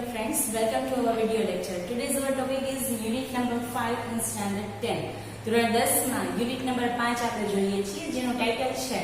dear friends, welcome to our video lecture. Today's our topic is unit number 5 in standard 10. ધોરણ 10 માં unit number 5 આપણે જોઈએ છીએ જેનો ટાઇટલ છે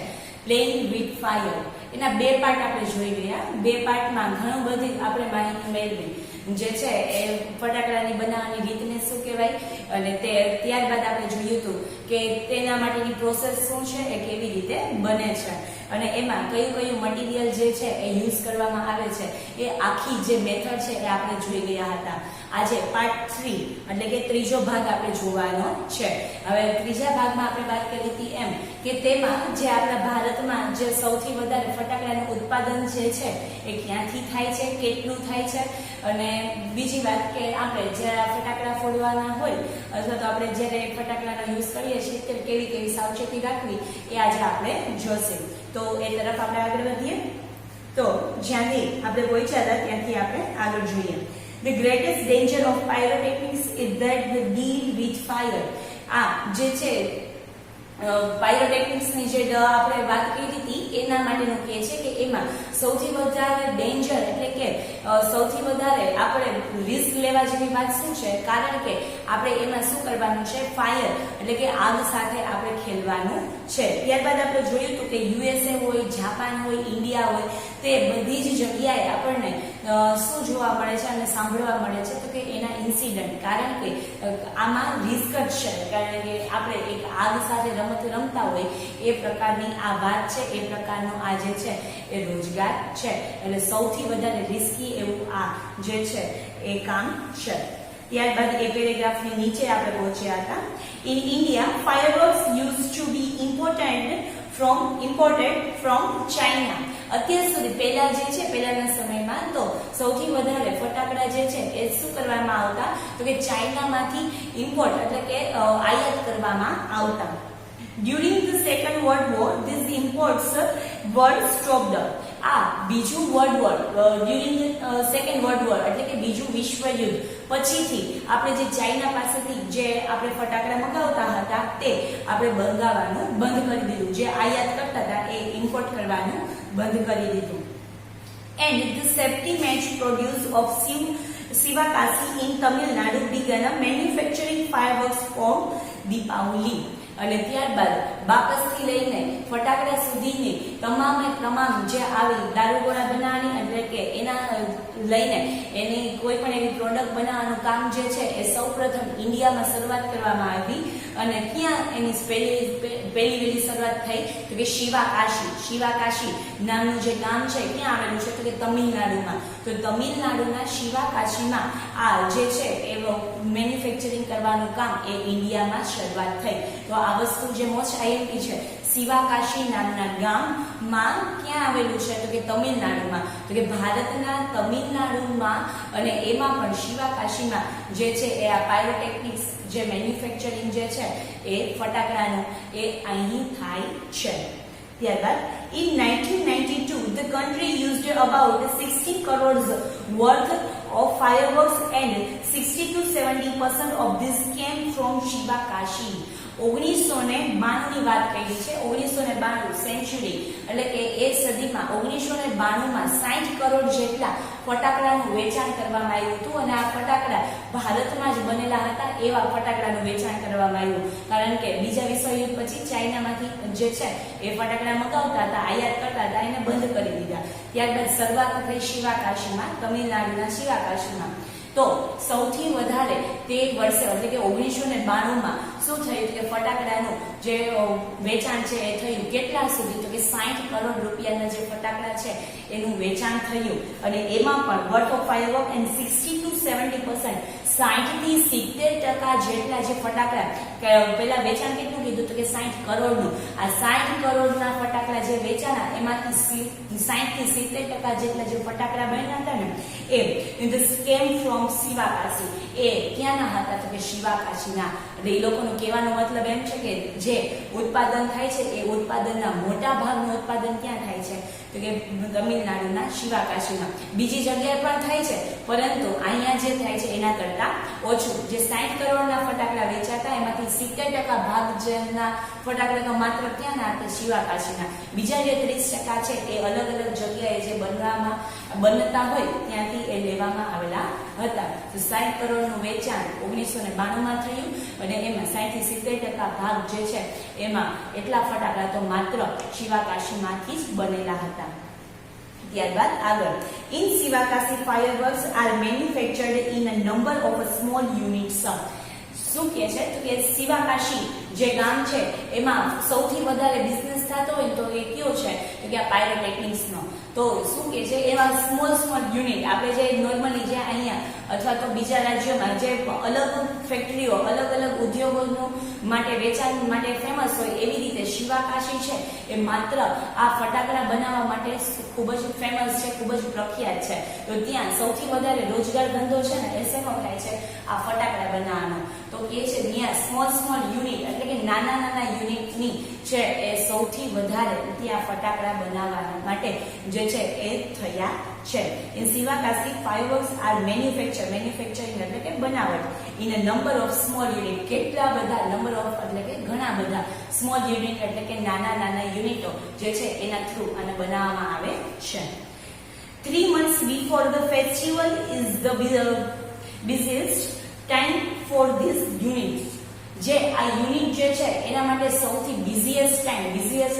પ્લેઇંગ વિથ ફાયર. એના બે પાર્ટ આપણે જોઈ ગયા. બે પાર્ટમાં ઘણું બધી આપણે માહિતી મેળવી જે છે એ ફટાકડાની બનાવવાની રીતને શું કહેવાય અને તે ત્યારબાદ આપણે જોયું હતું કે તેના માટેની પ્રોસેસ શું છે એ કેવી રીતે બને છે અને એમાં કયું કયું મટીરિયલ જે છે એ યુઝ કરવામાં આવે છે એ આખી જે મેથડ છે એ આપણે જોઈ ગયા હતા. આજે પાર્ટ 3 એટલે કે ત્રીજો ભાગ આપણે જોવાનો છે. હવે ત્રીજા ભાગમાં આપણે વાત કરી હતી એમ કે તેમાં જે આપણા ભારતમાં જે સૌથી વધારે ફટાકડાનું ઉત્પાદન જે છે એ ક્યાંથી થાય છે, કેટલું થાય છે અને બીજી વાત કે આપણે જ્યારે ફટાકડા ફોડવાના હોય અથવા તો આપણે જ્યારે ફટાકડાનો યુઝ કરીએ છીએ ત્યારે કેવી કેવી સાવચેતી રાખવી એ આજે આપણે જોઈશું. તો એ તરફ આપણે આગળ વધીએ. તો જ્યાંથી આપણે પહોંચ્યા હતા ત્યાંથી આપણે આગળ જોઈએ. The greatest danger of pyrotechnics is that they deal with fire. આ જે છે પાયરોટેકનિક્સ ની જે આપણે વાત કરી હતી એના માટેનું કહે છે કે એમાં સૌથી વધારે ડેન્જર એટલે કે સૌથી વધારે આપણે રિસ્ક લેવા જેવી વાત શું છે, કારણ કે આપણે એમાં શું કરવાનું છે, ફાયર એટલે કે આગ સાથે આપણે ખેલવાનું છે. ત્યારબાદ આપણે જોયું હતું કે યુએસએ હોય, જાપાન હોય, ઇન્ડિયા હોય, તે બધી જ જગ્યાએ આપણને શું જોવા મળે છે અને સાંભળવા મળે છે તો કે એના ઇન્સિડન્ટ, કારણ કે આમાં રિસ્ક જ છે, કારણ કે આપણે એક આગ સાથે રમત રમતા હોય એ પ્રકારની આ વાત છે, એ પ્રકારનો આ જે છે એ રોજગાર છે. એટલે સૌથી વધારે રિસ્કી એવું આ જે છે એ કામ છે. ત્યારબાદ એ પેરેગ્રાફની નીચે આપણે પહોંચ્યા હતા. In India fireworks used to be imported from China. અત્યાર સુધી પહેલા જે છે પહેલાના સમયમાં તો સૌથી વધારે ફટાકડા જે છે એ શું કરવામાં આવતા તો કે ચાઇનામાંથી ઇમ્પોર્ટ એટલે કે આયાત કરવામાં આવતા. During the Second World War, these imports were stopped. આ બીજું world war during second world war એટલે કે બીજું વિશ્વ યુદ્ધ પછીથી આપણે જે ચાઇના પાસેથી જે આપણે ફટાકડા મંગાવતા હતા તે આપણે મંગાવવાનું બંધ કરી દીધું. જે આયાત કરતા હતા એ ઇમ્પોર્ટ કરવાનું બંધ કરી દીધું. And the safety match produce of Sivakasi in Tamil Nadu began manufacturing fireworks for Deepavali. અને ત્યારબાદ બાકસથી લઈને ફટાકડા સુધીની તમામ જે આવી દારૂગોળા બનાવવાની એટલે કે એના લઈને એની કોઈ પણ એવી પ્રોડક્ટ બનાવવાનું કામ જે છે એ સૌપ્રથમ ઇન્ડિયામાં શરૂઆત કરવામાં આવી. અને ક્યાં એની પહેલી વહેલી શરૂઆત થઈ તો કે શિવાકાશી નામનું જે ગામ છે ક્યાં આવેલું છે તો કે તમિલનાડુમાં. તો તમિલનાડુના શિવાકાશીમાં આ જે છે એ મેન્યુફેક્ચરિંગ કરવાનું કામ એ ઇન્ડિયામાં શરૂઆત થઈ. તો આ વસ્તુ જે મોસ્ટ આઈએમપી છે, શિવાકાશી નામના ગામમાં ક્યાં આવેલું છે તો કે તમિલનાડુમાં. તો કે ભારતના તમિલનાડુમાં અને એમાં પણ શિવાકાશીમાં જે છે એ આ પાયરોટેકનિક્સ જે મેન્યુફેક્ચરિંગ જે છે એ ફટાકડાનું એ અહીં થાય છે. ત્યારબાદ in 1992 the country used about 60 crores worth of fireworks and 60-70% of this came from Shivakashi. 1992 ની વાત કરી છે. 1992 સેન્ચુરી એટલે કે એ સદીમાં 1992 માં 60 કરોડ જેટલા ફટાકડાનું વેચાણ કરવામાં આવ્યું હતું અને આ ફટાકડા ભારતમાં જ બનેલા હતા એવા ફટાકડાનું વેચાણ કરવામાં આવ્યું, કારણ કે બીજા વિશ્વયુદ્ધ પછી ચાઇનામાંથી જે છે એ ફટાકડા મંગાવતા હતા, આયાત કરતા હતા, એને બંધ કરી દીધા. ત્યારબાદ શરૂઆત થઈ શિવાકાશીમાં, તમિલનાડુના શિવાકાશીમાં. તો સૌથી વધારે તે વર્ષે એટલે કે 1992માં શું થયું કે ફટાકડાનું જે વેચાણ છે એ થયું કેટલા સુધી તો કે 60 કરોડ રૂપિયાના જે ફટાકડા છે એનું વેચાણ થયું. અને એમાં પણ વર્થ ઓફ ફાયરવર્ક એન્ડ 60-70% 60-70% જેટલા જે ફટાકડા પેલા વેચાણ કેટલું કીધું તો કે 60 કરોડનું. આ 60 કરોડના ફટાકડા જે વેચાણા એમાંથી 60-70% જેટલા જે ફટાકડા બન્યા હતા ને એ came from શિવાકાશી. એ ક્યાંના હતા તો કે શિવાકાશીના. એટલે એ લોકોનો કહેવાનો મતલબ એમ છે કે જે ઉત્પાદન થાય છે એ ઉત્પાદનના મોટા ભાગનું ઉત્પાદન ક્યાં થાય છે તો કે તમિલનાડુના શિવાકાશીમાં. બીજી જગ્યાએ પણ થાય છે પરંતુ અહીંયા જે થાય છે એના કરતા ઓછું. જે 60 કરોડના ફટાકડા વેચાતા એમાંથી 70% ભાગ જેના ફટાકડા તો માત્ર ક્યાંના હતા શિવાકાશીના. બીજા જે 30% છે એ અલગ અલગ જગ્યાએ જે બનતા હોય ત્યાંથી એ લેવામાં આવેલા હતા તો 60 કરોડનું વેચાણ 1992માં થયું અને એમાં 60 થી 70% ભાગ જે છે એમાં એટલા ફટાકડા તો માત્ર શિવાકાશીમાંથી જ બનેલા હતા. ત્યારબાદ આગળ in Sivakasi fireworks are manufactured in a number of small units. શું કે છે તો કે શિવાકાશી જે ગામ છે એમાં સૌથી વધારે બિઝનેસ થતો હોય તો એ કયો છે તો કે આ પાયરોટેકનિક્સ નો. તો શું કે છે એવા સ્મોલ યુનિટ આપણે જે નોર્મલી જે અહીંયા અથવા તો બીજા રાજ્યોમાં જે અલગ ફેક્ટરીઓ અલગ ઉદ્યોગોનું માટે વેચાણ માટે ફેમસ હોય એવી રીતે શિવાકાશી છે એ માત્ર આ ફટાકડા બનાવવા માટે ખૂબ જ ફેમસ છે, ખૂબ જ પ્રખ્યાત છે. તો ત્યાં સૌથી વધારે રોજગાર ધંધો છે ને એ શેનો થાય છે આ ફટાકડા બનાવવાનો. તો કે છે ત્યાં સ્મોલ યુનિટ એટલે કે નાના યુનિટની છે એ સૌથી વધારે ત્યાં ફટાકડા બનાવવા માટે જે છે એ થયા છે. In Sivakasi fireworks are manufacturing એટલે કે બનાવટ in a number of small unit. કેટલા બધા નંબર ઓફ એટલે કે ઘણા બધા સ્મોલ યુનિટ એટલે કે નાના યુનિટો જે છે એના થ્રુ આને બનાવવામાં આવે છે. 3 months before the festival is the busiest time for this unit. જે આ યુનિટ જે છે એના માટે સૌથી બિઝીએસ્ટ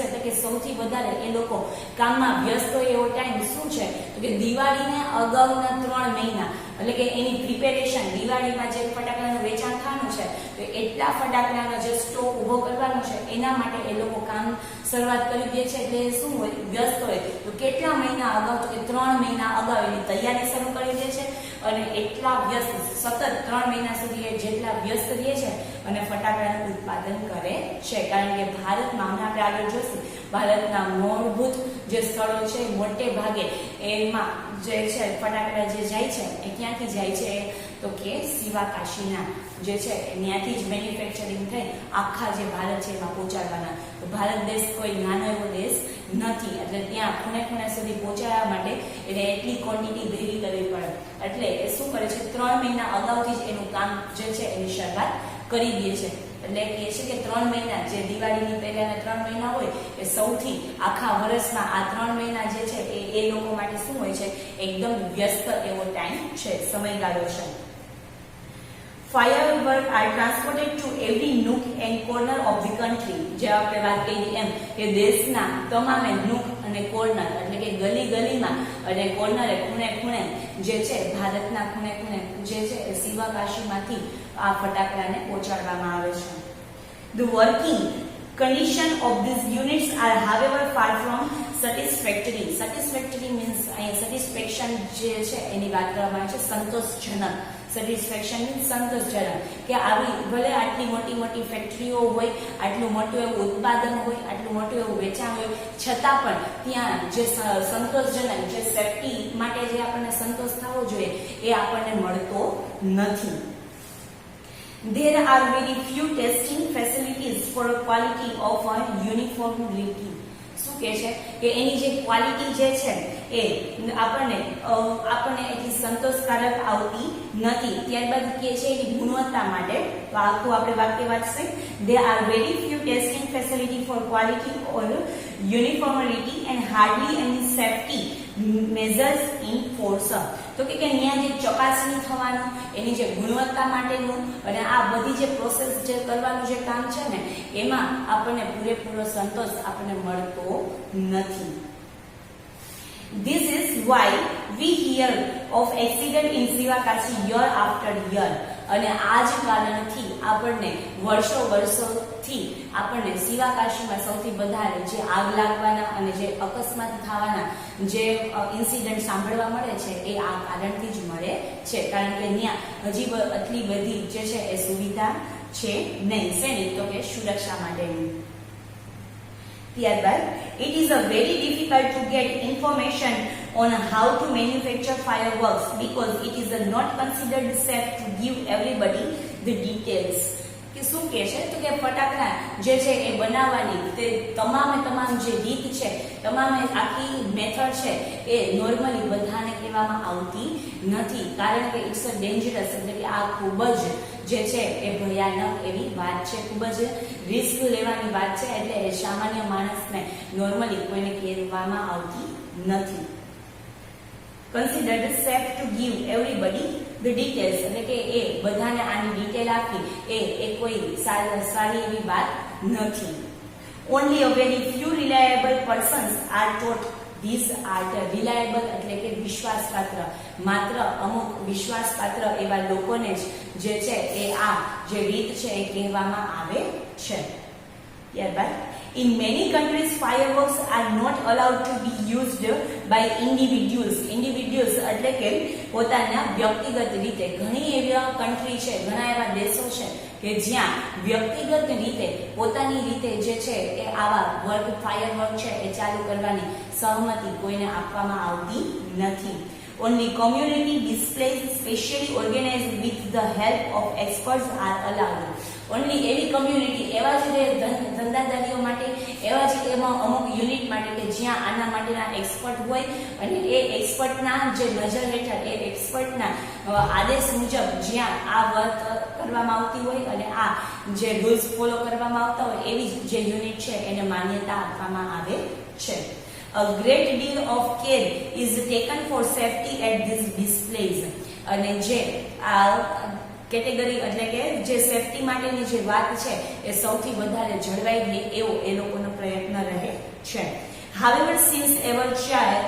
એટલે કે સૌથી વધારે એ લોકો કામમાં વ્યસ્ત હોય એવો ટાઈમ શું છે તો કે દિવાળીને અગાઉના 3 મહિના એટલે કે એની પ્રિપેરેશન. દિવાળીમાં જે ફટાકડાનું વેચાણ થવાનું છે તો એટલા ફટાકડાનો જે સ્ટોક ઉભો કરવાનો છે એના માટે એ લોકો કામ શરૂઆત કરી દે છે. એટલે શું હોય વ્યસ્ત હોય તો કેટલા મહિના અગાઉ તો કે 3 મહિના અગાઉ એની તૈયારી શરૂ કરી દે છે અને એટલા વ્યસ્ત સતત 3 મહિના સુધી એ જેટલા વ્યસ્ત રહે છે અને ફટાકડાનું ઉત્પાદન કરે છે. કારણ કે ભારતમાં હમણાં આપણે આગળ જોશું ભારતના મૂળભૂત જે સ્થળો છે મોટે ભાગે એમાં જે છે ફટાકડા જે જાય છે એ ક્યાંથી જાય છે તો કે શિવાકાશીના જે છે ત્યાંથી જ મેન્યુફેક્ચરિંગ થઈ આખા જે ભારત છે એમાં પહોંચાડવાના. તો ભારત દેશ કોઈ નાનો એવો દેશ નથી એટલે ત્યાં ખૂણે સુધી પહોંચાડવા માટે એને એટલી ક્વોન્ટિટી ભેગી કરવી પડે. એટલે એ શું કરે છે 3 મહિના અગાઉથી જ એનું કામ જે છે એની શરૂઆત કરી દે છે. એટલે કહે છે કે 3 મહિના જે દિવાળીની પહેલાના 3 મહિના હોય એ સૌથી આખા વર્ષમાં આ 3 મહિના જે છે એ લોકો માટે શું હોય છે એકદમ વ્યસ્ત એવો ટાઈમ છે, સમયગાળો છે. Fireworks are transported to every nook and corner of the country. જે આપણે વાત કરી એમ કે દેશના તમામે નૂક અને કોર્નર એટલે કે ગલીમાં અને કોર્નરે ખૂણે જે છે ભારતના ખૂણે જે છે એ શિવાકાશીમાંથી આ ફટાકડાને પહોંચાડવામાં આવે છે. The working condition of these units are however far from satisfactory. Satisfactory means satisfaction જે છે એની વાત કરવામાં આવે છે સંતોષજનક. સેટિસ્ફેક્શન મીન્સ સંતોષજનક કે આવી ભલે આટલી મોટી ફેક્ટરીઓ હોય, આટલું મોટું એવું ઉત્પાદન હોય, આટલું મોટું એવું વેચાણ હોય, છતાં પણ ત્યાં જે સંતોષજનક જે સેફટી માટે જે આપણને સંતોષ થવો જોઈએ એ આપણને મળતો નથી. There are very few testing facilities for quality of uniformity. શું કહે છે કે એની જે ક્વોલિટી જે છે એ આપણને એટલી સંતોષકારક આવતી નથી. ત્યારબાદ કહે છે એની ગુણવત્તા માટે તો આખું આપણે વાક્ય વાંચશે. There are very few testing facility for quality or uniformity and hardly any safety measures in force. તો કે અહીંયા જે ચકાસણી થવાનું એની જે ગુણવત્તા માટેનું અને આ બધી જે પ્રોસેસ જે કરવાનું જે કામ છે ને એમાં આપણને પૂરેપૂરો સંતોષ આપણને મળતો નથી. This is why we hear of accident in Shivakashi year after year. અને આ જ કારણથી આપણને વર્ષોથી આપણને શિવાકાશીમાં સૌથી વધારે જે આગ લાગવાના અને જે અકસ્માત થવાના જે ઇન્સિડન્ટ સાંભળવા મળે છે એ આ કારણથી જ મળે છે. કારણ કે ત્યાં હજી આટલી બધી જે છે એ સુવિધા છે નહીં. શેની તો કે સુરક્ષા માટેની. ત્યારબાદ it is a very difficult to get information on how to manufacture fireworks because it is not considered safe to give everybody the details. કે શું કહે છે તો કે ફટાકડા જે છે એ બનાવવાની તે તમામ જે રીત છે, તમામ આખી મેથડ છે એ નોર્મલી બધાને કહેવામાં આવતી નથી. કારણ કે ઇટ્સ અ ડેન્જરસ એટલે કે આ ખૂબ જ જે છે એ ભયાનક એવી વાત છે, ખૂબ જ રિસ્ક લેવાની વાત છે. એટલે એ સામાન્ય માણસને નોર્મલી કોઈને કહેવામાં આવતી નથી. Considered safe to give everybody the details, એટલે કે એ બધાને આની ડિટેલ આપી એ કોઈ સારી એવી વાત નથી. Only a very few reliable persons are taught this art. Reliable એટલે કે વિશ્વાસપાત્ર, માત્ર અમુક વિશ્વાસપાત્ર એવા લોકોને જ જે છે એ આ જે રીત છે એ કહેવામાં આવે છે. ત્યારબાદ in many countries fireworks are not allowed to be used by individuals. individuals એટલે કે પોતાના વ્યક્તિગત રીતે. ઘણી એવા કન્ટ્રી છે, ઘણા એવા દેશો છે કે જ્યાં વ્યક્તિગત રીતે પોતાની રીતે જે છે એ આવા ફાયરવર્ક છે એ ચાલુ કરવાની સહમતિ કોઈને આપવામાં આવતી નથી. Only community displays specially organized with the help of experts are allowed. Only એવી કમ્યુનિટી, એવા જ ધંધાદારીઓ માટે, એવા જ એમાં અમુક યુનિટ માટે કે જ્યાં આના માટેના એક્સપર્ટ હોય અને એ એક્સપર્ટના જે નજર હેઠળ, એ એક્સપર્ટના આદેશ મુજબ જ્યાં આ વર્ક કરવામાં આવતી હોય અને આ જે રૂલ્સ ફોલો કરવામાં આવતા હોય એવી જે યુનિટ છે એને માન્યતા આપવામાં આવે છે. A great deal of care is taken for safety at these displays. અને જે આ કેટેગરી એટલે કે જે સેફટી માટેની જે વાત છે એ સૌથી વધારે જળવાઈ રહે એવો એ લોકોનો પ્રયત્ન રહે છે. However, since ever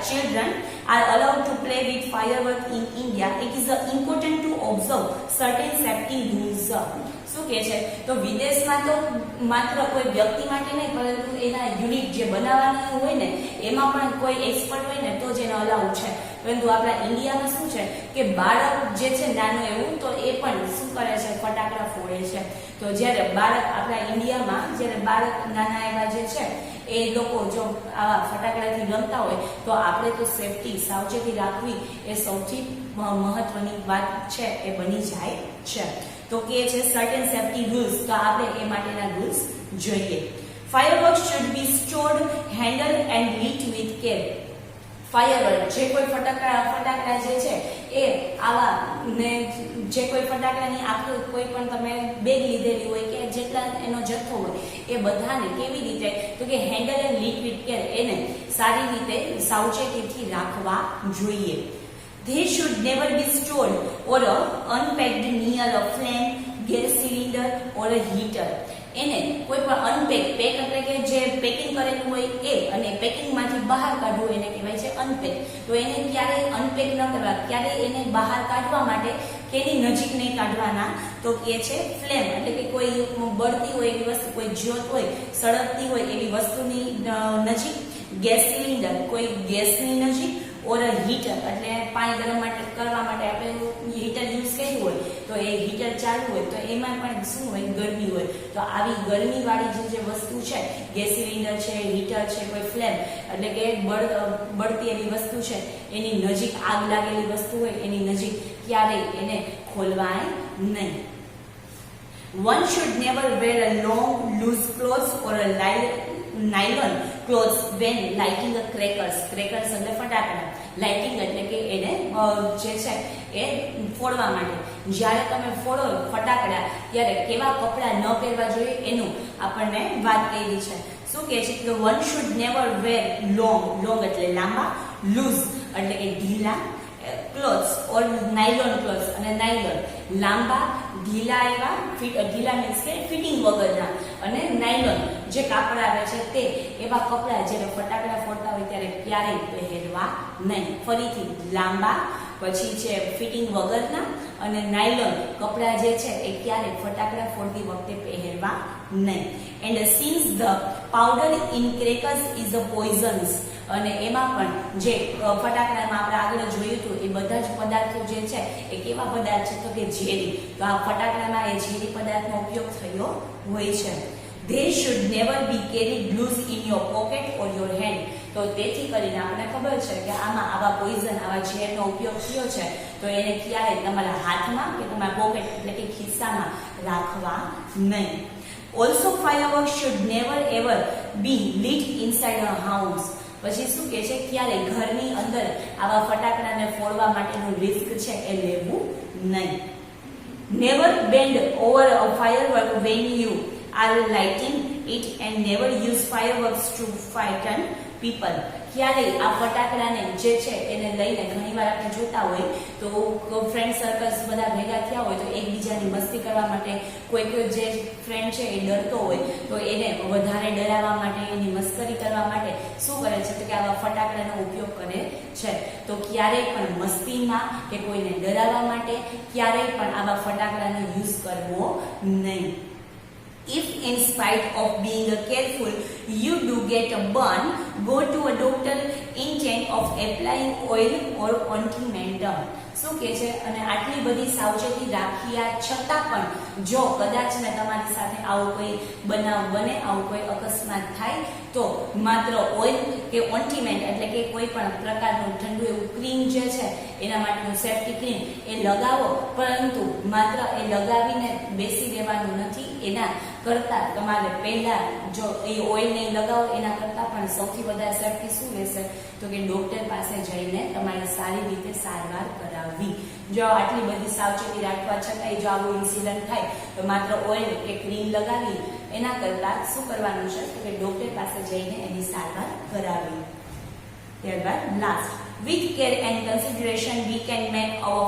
children are allowed to play with fireworks in India, it is important to observe certain safety rules. શું કહે છે? તો વિદેશમાં તો માત્ર કોઈ વ્યક્તિ માટે નહીં, પરંતુ એના યુનિટ જે બનાવવાની હોય ને એમાં પણ કોઈ એક્સપર્ટ હોય ને તો જ એને અલાઉડ છે. પરંતુ આપણા ઇન્ડિયામાં શું છે કે બાળક જે છે નાનું એવું તો એ પણ શું કરે છે, ફટાકડા ફોડે છે. તો જ્યારે બાળક આપણા ઇન્ડિયામાં જ્યારે બાળક નાના એવા જે છે એ લોકો જો આવા ફટાકડાથી રમતા હોય તો આપણે તો સેફટી, સાવચેતી રાખવી એ સૌથી મહત્વની વાત છે એ બની જાય છે. તો કે છે સર્ટેન સેફટી રૂલ્સ, તો આપણે એ માટેના રૂલ્સ જોઈએ. Fireworks should be stored, handled and lit with care. Firework જે કોઈ ફટાકડા જે છે એ આવા ને જે કોઈ ફટાકડાની આપણે કોઈ પણ તમે બેગ લીધેલી હોય કે જેટલા એનો જથ્થો હોય એ બધાને કેવી રીતે, તો કે handle and lit with care, એને સારી રીતે સાવચેતીથી રાખવા જોઈએ. They should never be stored or unpacked near a flame, gas cylinder or a heater. એને કોઈ પણ અનપેક, પેક એટલે કે જે પેકિંગ કરેલું હોય એ, અને પેકિંગમાંથી બહાર કાઢવું એને કહેવાય છે અનપેક. તો એને ક્યારેય અનપેક ન કરવા, ક્યારેય એને બહાર કાઢવા માટે કેની નજીક નહીં કાઢવાના, તો કે છે ફ્લેમ એટલે કે કોઈ બળતી હોય એવી વસ્તુ, કોઈ જ્યોત હોય, સળગતી હોય એવી વસ્તુની નજીક, ગેસ સિલિન્ડર કોઈ ગેસની નજીક, ઓર હીટર એટલે પાણી ગરમ કરવા માટે આપણે હીટર યુઝ કર્યું હોય તો એ હીટર ચાલુ હોય તો એમાં પણ શું હોય, ગરમી હોય. તો આવી ગરમીવાળી જે વસ્તુ છે, ગેસ સિલિન્ડર છે, હીટર છે, કોઈ ફ્લેમ એટલે કે બળતી એવી વસ્તુ છે એની નજીક, આગ લાગેલી વસ્તુ હોય એની નજીક ક્યારેય એને ખોલવાય નહીં. One should never wear a long loose clothes or a nylon clothes when lighting a crackers. Crackers એટલે ફટાકડા, લાઇટિંગ એટલે કે એને જે છે એ ફોડવા માટે. જ્યારે તમે ફોડો ફટાકડા ત્યારે કેવા કપડાં ન પહેરવા જોઈએ એનું આપણને વાત કરી છે. શું કહે છે કે one should never wear long એટલે લાંબા, loose એટલે કે ઢીલા, ક્લોથ્સ ઓર નાયલોન ક્લોથ્સ અને નાયલોન લાંબા ઢીલા એવા, ઢીલા મીન્સ કે ફિટિંગ વગરના, અને નાયલોન જે કાપડ આવે છે તે એવા કપડાં જ્યારે ફટાકડા ફોડતા હોય ત્યારે ક્યારેય પહેરવા નહીં. ફરીથી લાંબા, પછી છે ફિટિંગ વગરના, અને નાયલોન કપડાં જે છે એ ક્યારેય ફટાકડા ફોડતી વખતે પહેરવા નહીં. And since the powder in crackers is a poisons, અને એમાં પણ જે ફટાકડામાં આપણે આગળ જોયું હતું એ બધા જ પદાર્થો જે છે એ કેવા પદાર્થ છે, તો કે ઝેરી. તો આ ફટાકડામાં એ ઝેરી પદાર્થનો ઉપયોગ થયો હોય છે. They should never be carried loose in your pocket or your hand. તો તેથી કરીને આપણને ખબર છે કે આમાં આવા પોઈઝન, આવા ઝેરનો ઉપયોગ થયો છે તો એને ક્યારેય તમારા હાથમાં કે તમારા પોકેટ એટલે કે ખિસ્સામાં રાખવા નહીં. Also fireworks should never ever be lit inside a house. પછી શું કહે છે, ક્યારે ઘરની અંદર આવા ફટાકડાને ફોડવા માટેનું રિસ્ક છે એ લેવું નહીં. Never bend over a firework when you are lighting it and never use fireworks to frighten people. ક્યારેય આ ફટાકડાને જે છે એને લઈને ઘણીવાર આપણે જોતા હોય તો ફ્રેન્ડ સર્કલ્સ બધા ભેગા થયા હોય તો એકબીજાની મસ્તી કરવા માટે કોઈ જે ફ્રેન્ડ છે એ ડરતો હોય તો એને વધારે ડરાવવા માટે, એની મસ્કરી કરવા માટે શું કરે છે તો કે આવા ફટાકડાનો ઉપયોગ કરે છે. તો ક્યારેય પણ મસ્તીમાં કે કોઈને ડરાવવા માટે ક્યારેય પણ આવા ફટાકડાનો યુઝ કરવો નહીં. If in spite of being careful you do get a burn, go to a doctor instead of applying oil or ointment. શું કે છે અને આટલી બધી સાવચેતી રાખ્યા છતાં પણ જો કદાચ ને તમારી સાથે આવો કોઈ બનાવ બને, આવો કોઈ અકસ્માત થાય તો માત્ર ઓઇલ કે ઓઇન્ટમેન્ટ એટલે કે કોઈ પણ પ્રકારનું ઠંડુ એવું ક્રીમ જે છે એના માટેનું સેફ્ટી ક્રીમ એ લગાવો, પરંતુ માત્ર એ લગાવીને બેસી રહેવાનું નથી. એના કરતા તમારે પહેલા જો એ ઓઇલ નહીં લગાવો એના કરતા પણ સૌથી વધારે સેફ્ટી શું રહેશે તો કે ડોક્ટર પાસે જઈને તમારે સારી રીતે સારવાર કરાવવી. જો આટલી બધી સાવચેતી રાખવા છતાંય જો આવો ઇન્સિડન્ટ થાય તો માત્ર ઓઇલ કે ક્રીમ લગાવી એના કરતા શું કરવાનું છે તો કે ડોક્ટર પાસે જઈને એની સારવાર કરાવવી. ત્યારબાદ last, with care and consideration we can make our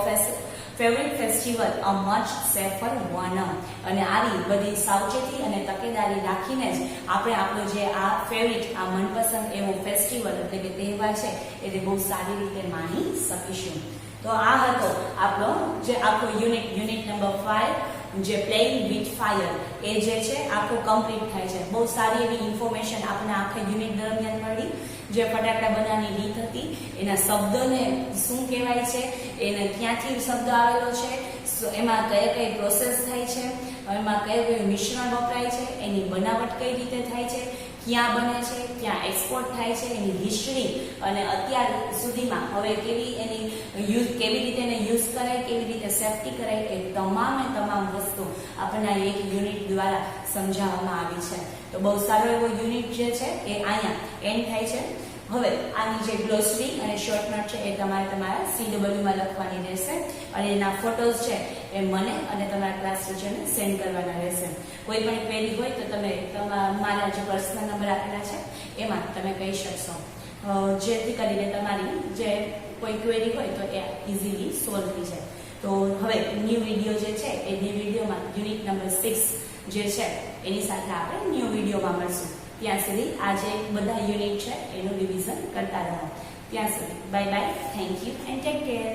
favorite festival a much safer one. અને આવી બધી સાવચેતી અને તકેદારી રાખીને જ આપણે આપણો જે આ ફેવરિટ, આ મનપસંદ એવો ફેસ્ટિવલ એટલે કે તહેવાર છે એને બહુ સારી રીતે માણી શકીશું. તો આ હતો આપણો જે આખો યુનિટ નંબર 5 જે પ્લેઇંગ વિથ ફાયર એ જે છે આખું કમ્પ્લીટ થાય છે. બહુ સારી એવી ઇન્ફોર્મેશન આપણે આખા યુનિટ દરમિયાન મળી. જે ફટાકડા બનાવવાની રીત હતી, એના શબ્દને શું કહેવાય છે, એને ક્યાંથી શબ્દ આવેલો છે, એમાં કઈ પ્રોસેસ થાય છે, એમાં કયું મિશ્રણ વપરાય છે, એની બનાવટ કઈ રીતે થાય છે, ક્યાં બને છે, ક્યાં એક્સપોર્ટ થાય છે, એની હિસ્ટ્રી અને અત્યાર સુધીમાં હવે કેવી રીતે એને યુઝ કરાય, કેવી રીતે સેફ્ટી કરાય, એ તમામ વસ્તુ આપણને એક યુનિટ દ્વારા સમજાવવામાં આવી છે. તો બહુ સારો એવો યુનિટ જે છે એ અહીંયા એન્ડ થાય છે. હવે આની જે ગ્લોસરી અને શોર્ટ નોટ છે એ તમારે તમારા CW માં લખવાની રહેશે અને એના ફોટોઝ છે એ મને અને તમારા ક્લાસ ટીચરને સેન્ડ કરવાના રહેશે. કોઈ પણ ક્વેરી હોય તો તમે મારા જે પર્સનલ નંબર આપેલા છે એમાં તમે કહી શકશો, જેથી કરીને તમારી જે કોઈ ક્વેરી હોય તો એ ઇઝીલી સોલ્વ થઈ જાય. તો હવે ન્યૂ વિડીયો જે છે એ ન્યૂ વિડીયોમાં યુનિટ નંબર 6 જે છે એની સાથે આપણે ન્યૂ વિડીયોમાં મળશું. ત્યાં સુધી આ જે બધા યુનિટ છે એનું રિવિઝન કરતા રહો. ત્યાં સુધી bye bye, thank you and take care.